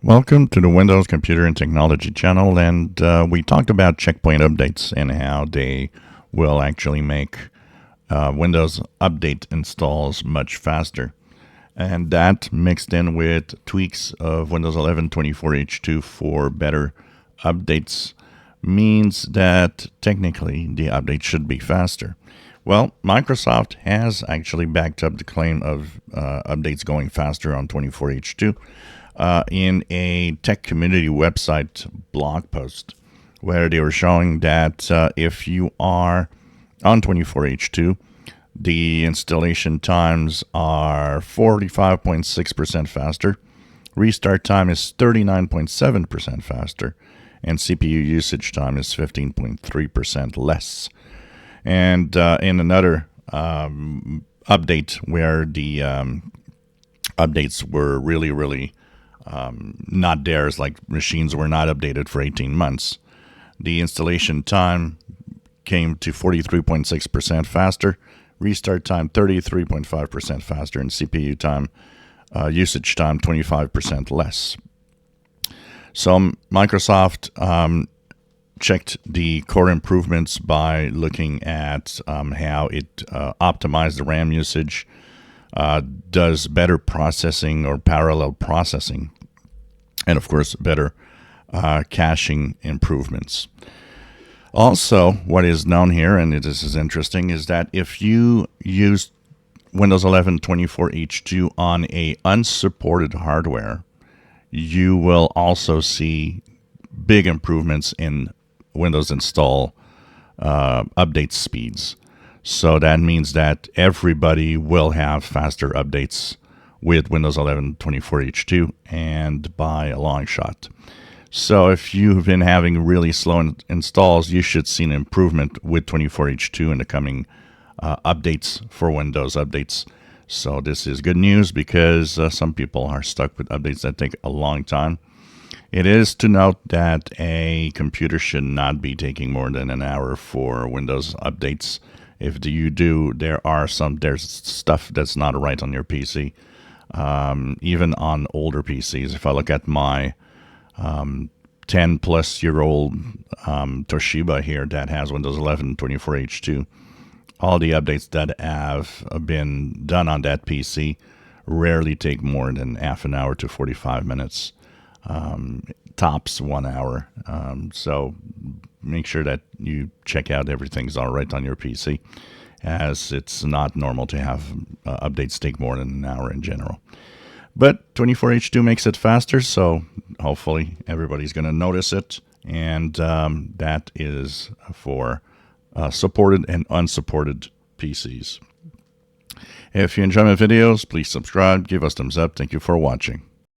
Welcome to the Windows Computer and Technology channel, and we talked about checkpoint updates and how they will actually make Windows update installs much faster. And that mixed in with tweaks of Windows 11 24H2 for better updates means that technically the update should be faster. Well, Microsoft has actually backed up the claim of updates going faster on 24H2 in a tech community website blog post where they were showing that if you are on 24H2, the installation times are 45.6% faster, restart time is 39.7% faster, and CPU usage time is 15.3% less. And in another update where the updates were really not theirs, like machines were not updated for 18 months, the installation time came to 43.6% faster, restart time 33.5% faster, and CPU time, usage time 25% less. So Microsoft checked the core improvements by looking at how it optimized the RAM usage, does better processing or parallel processing, and of course better caching improvements. Also, what is known here, and this is interesting, is that if you use Windows 11 24H2 on a unsupported hardware, you will also see big improvements in Windows install update speeds. So that means that everybody will have faster updates with Windows 11 24H2 and by a long shot. So if you've been having really slow installs, you should see an improvement with 24H2 in the coming updates for Windows updates. So this is good news because some people are stuck with updates that take a long time. It is to note that a computer should not be taking more than an hour for Windows updates. If you do, there's stuff that's not right on your PC. Even on older PCs, if I look at my 10 plus year old Toshiba here that has Windows 11 24H2, all the updates that have been done on that PC rarely take more than half an hour to 45 minutes, tops 1 hour. So make sure that you check out everything's all right on your PC, as it's not normal to have updates take more than an hour in general. But 24H2 makes it faster, so hopefully everybody's going to notice it, and that is for supported and unsupported PCs. If you enjoy my videos, please subscribe, give us thumbs up. Thank you for watching.